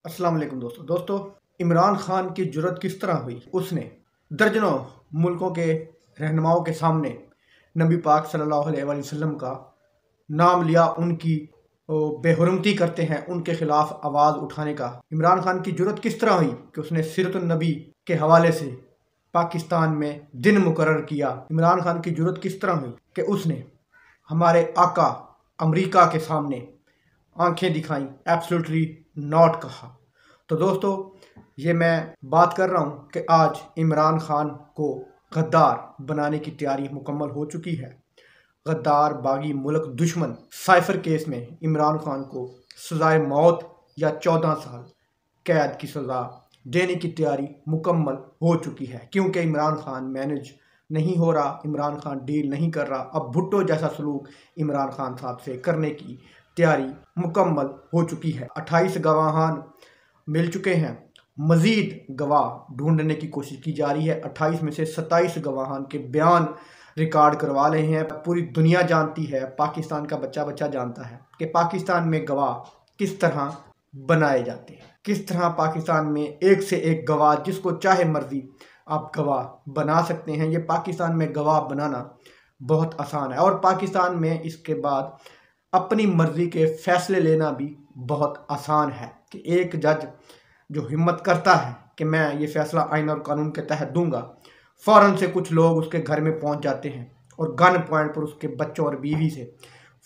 अस्सलाम वालेकुम दोस्तों इमरान खान की जुर्रत किस तरह हुई। उसने दर्जनों मुल्कों के रहनुमाओं के सामने नबी पाक सल्लल्लाहु अलैहि वसल्लम का नाम लिया, उनकी बेहुरमती करते हैं, उनके खिलाफ आवाज़ उठाने का। इमरान खान की जुर्रत किस तरह हुई कि उसने सीरतुन नबी के हवाले से पाकिस्तान में दिन मुकर्रर किया। इमरान खान की जुर्रत किस तरह हुई कि उसने हमारे आका अमेरिका के सामने आंखें दिखाई, एब्सोल्युटली नॉट कहा। तो दोस्तों, ये मैं बात कर रहा हूँ कि आज इमरान खान को गद्दार बनाने की तैयारी मुकम्मल हो चुकी है। गद्दार, बागी, मुल्क दुश्मन साइफर केस में इमरान खान को सजाए मौत या 14 साल कैद की सज़ा देने की तैयारी मुकम्मल हो चुकी है, क्योंकि इमरान खान मैनेज नहीं हो रहा, इमरान खान डील नहीं कर रहा। अब भुट्टो जैसा सलूक इमरान खान साहब से करने की तैयारी मुकम्मल हो चुकी है। 28 गवाहान मिल चुके हैं, मज़ीद गवाह ढूंढने की कोशिश की जा रही है। 28 में से 27 गवाहान के बयान रिकॉर्ड करवा रहे हैं। पूरी दुनिया जानती है, पाकिस्तान का बच्चा बच्चा जानता है कि पाकिस्तान में गवाह किस तरह बनाए जाते हैं, किस तरह पाकिस्तान में एक से एक गवाह, जिसको चाहे मर्जी आप गवाह बना सकते हैं। ये पाकिस्तान में गवाह बनाना बहुत आसान है, और पाकिस्तान में इसके बाद अपनी मर्जी के फैसले लेना भी बहुत आसान है कि एक जज जो हिम्मत करता है कि मैं ये फैसला आइन और कानून के तहत दूंगा, फ़ौरन से कुछ लोग उसके घर में पहुंच जाते हैं और गन पॉइंट पर उसके बच्चों और बीवी से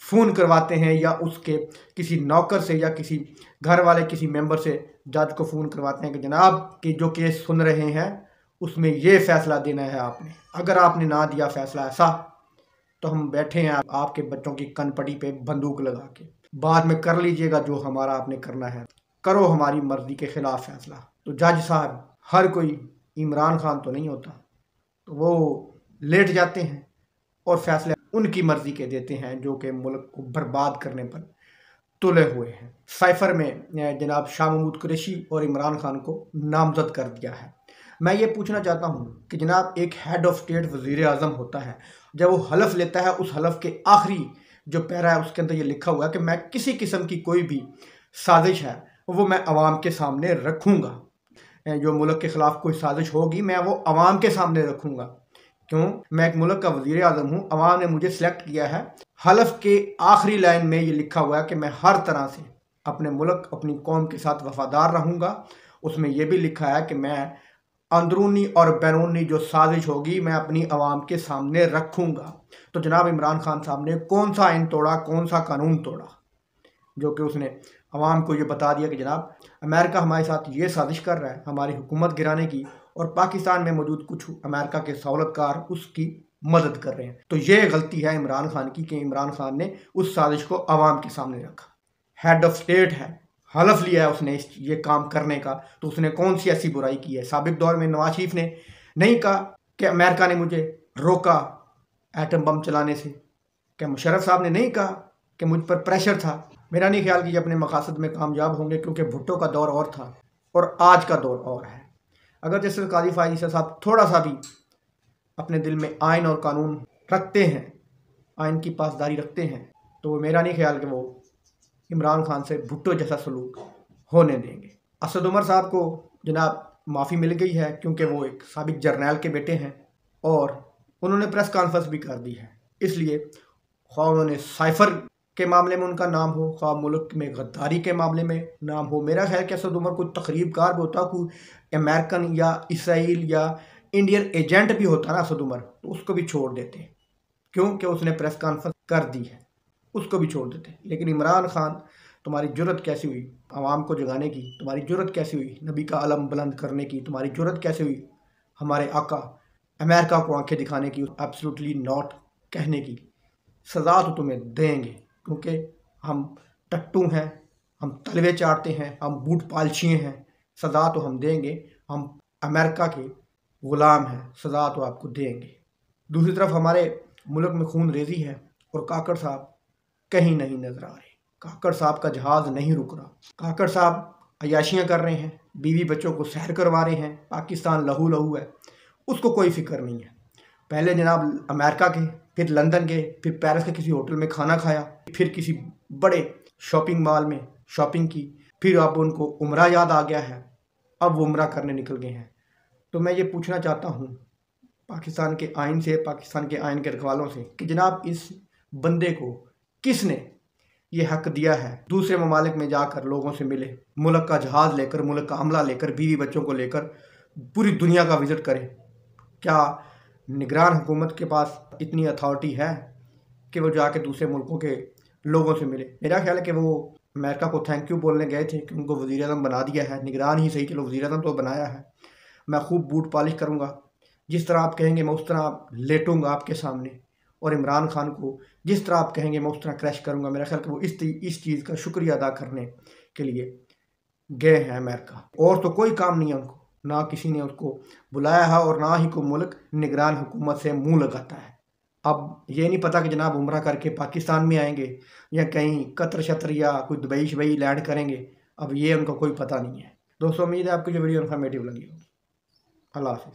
फ़ोन करवाते हैं, या उसके किसी नौकर से या किसी घर वाले किसी मेंबर से जज को फ़ोन करवाते हैं कि जनाब कि जो केस सुन रहे हैं उसमें ये फ़ैसला देना है आपने, अगर आपने ना दिया फ़ैसला ऐसा तो हम बैठे हैं आपके बच्चों की कनपटी पे बंदूक लगा के, बाद में कर लीजिएगा जो हमारा आपने करना है, करो हमारी मर्जी के खिलाफ फैसला। तो जज साहब, हर कोई इमरान खान तो नहीं होता, तो वो लेट जाते हैं और फैसले उनकी मर्जी के देते हैं जो कि मुल्क को बर्बाद करने पर तुले हुए हैं। साइफर में जनाब शाह महमूद कुरैशी और इमरान खान को नामजद कर दिया है। मैं ये पूछना चाहता हूँ कि जनाब, एक हेड ऑफ स्टेट वज़ीर आज़म होता है, जब वो हलफ लेता है, उस हलफ के आखिरी जो पैरा है उसके अंदर ये लिखा हुआ है कि मैं किसी किस्म की कोई भी साजिश है वो मैं अवाम के सामने रखूँगा। जो मुल्क के ख़िलाफ़ कोई साजिश होगी मैं वो अवाम के सामने रखूँगा। क्यों? मैं एक मुल्क का वज़ीर आज़म हूँ, अवाम ने मुझे सेलेक्ट किया है। हलफ के आखिरी लाइन में ये लिखा हुआ है कि मैं हर तरह से अपने मुल्क, अपनी कौम के साथ वफ़ादार रहूँगा। उसमें यह भी लिखा है कि मैं अंदरूनी और बैरूनी जो साजिश होगी मैं अपनी आवाम के सामने रखूँगा। तो जनाब, इमरान खान साहब ने कौन सा आइन तोड़ा, कौन सा कानून तोड़ा, जो कि उसने अवाम को ये बता दिया कि जनाब अमेरिका हमारे साथ ये साजिश कर रहा है हमारी हुकूमत गिराने की, और पाकिस्तान में मौजूद कुछ अमेरिका के सहूलतकार उसकी मदद कर रहे हैं। तो ये गलती है इमरान खान की कि इमरान खान ने उस साजिश को अवाम के सामने रखा। हेड ऑफ स्टेट है, हलफ लिया है उसने ये काम करने का, तो उसने कौन सी ऐसी बुराई की है। साबिक दौर में नवाज शरीफ ने नहीं कहा कि अमेरिका ने मुझे रोका एटम बम चलाने से, क्या मुशर्रफ साहब ने नहीं कहा कि मुझ पर प्रेशर था। मेरा नहीं ख्याल कि ये अपने मकासद में कामयाब होंगे, क्योंकि भुट्टो का दौर और था और आज का दौर और है। अगर जैसे काजी फायद ईसा साहब थोड़ा सा भी अपने दिल में आइन और कानून रखते हैं, आइन की पासदारी रखते हैं, तो मेरा नहीं ख्याल कि वो इमरान खान से भुट्टो जैसा सलूक होने देंगे। असद उमर साहब को जनाब माफ़ी मिल गई है, क्योंकि वो एक साबिक जर्नैल के बेटे हैं और उन्होंने प्रेस कॉन्फ्रेंस भी कर दी है। इसलिए ख्वाह उन्होंने साइफर के मामले में उनका नाम हो, ख्वाह मुल्क में गद्दारी के मामले में नाम हो, मेरा ख्याल कि असद उमर कोई तकरीबकार भी होता, कोई अमेरिकन या इसराइल या इंडियन एजेंट भी होता ना असद उमर, तो उसको भी छोड़ देते, क्योंकि उसने प्रेस कॉन्फ्रेंस कर दी है, उसको भी छोड़ देते। लेकिन इमरान खान, तुम्हारी जुर्रत कैसी हुई आवाम को जगाने की, तुम्हारी जुर्रत कैसी हुई नबी का अलम बुलंद करने की, तुम्हारी जुर्रत कैसे हुई हमारे आका अमेरिका को आंखें दिखाने की, एब्सोल्युटली नॉट कहने की। सज़ा तो तुम्हें देंगे, क्योंकि हम टट्टू हैं, हम तलवे चाटते हैं, हम बूट पालछिए हैं। सज़ा तो हम देंगे, हम अमेरिका के ग़ुलाम हैं, सज़ा तो आपको देंगे। दूसरी तरफ हमारे मुल्क में खून रेजी है और काकड़ साहब कहीं नहीं नजर आ रहे। काकड़ साहब का जहाज़ नहीं रुक रहा। काकड़ साहब अयाशियाँ कर रहे हैं, बीवी बच्चों को सैर करवा रहे हैं। पाकिस्तान लहू लहू है, उसको कोई फिक्र नहीं है। पहले जनाब अमेरिका के, फिर लंदन के, फिर पेरिस के किसी होटल में खाना खाया, फिर किसी बड़े शॉपिंग मॉल में शॉपिंग की, फिर अब उनको उम्रा याद आ गया है, अब वो उम्रा करने निकल गए हैं। तो मैं ये पूछना चाहता हूँ पाकिस्तान के आइन से, पाकिस्तान के आइन के रखवालों से कि जनाब इस बंदे को किसने ये हक दिया है दूसरे ममालिक में जाकर लोगों से मिले, मुल्क का जहाज़ लेकर, मुल्क का अमला लेकर, बीवी बच्चों को लेकर पूरी दुनिया का विज़िट करे? क्या निगरान हुकूमत के पास इतनी अथॉरिटी है कि वो जाके दूसरे मुल्कों के लोगों से मिले? मेरा ख्याल है कि वो अमेरिका को थैंक यू बोलने गए थे कि उनको वज़ीर आज़म बना दिया है, निगरान ही सही, चलो वज़ीर आज़म तो बनाया है। मैं खूब बूट पॉलिश करूँगा, जिस तरह आप कहेंगे मैं उस तरह लेटूँगा आपके सामने, और इमरान खान को जिस तरह आप कहेंगे मैं उस तरह क्रैश करूँगा। मेरा ख्याल कि वो इस चीज़ का शुक्रिया अदा करने के लिए गए हैं अमेरिका, और तो कोई काम नहीं है उनको, ना किसी ने उसको बुलाया है और ना ही कोई मुल्क निगरान हुकूमत से मुंह लगाता है। अब ये नहीं पता कि जनाब उम्रा करके पाकिस्तान में आएंगे या कहीं कतर शतर या कोई दुबई शबई लैंड करेंगे, अब ये उनको कोई पता नहीं है। दोस्तों, उम्मीद है आपको जो वीडियो इन्फॉर्मेटिव लगी होगी। अल्लाह हाफ़िज़।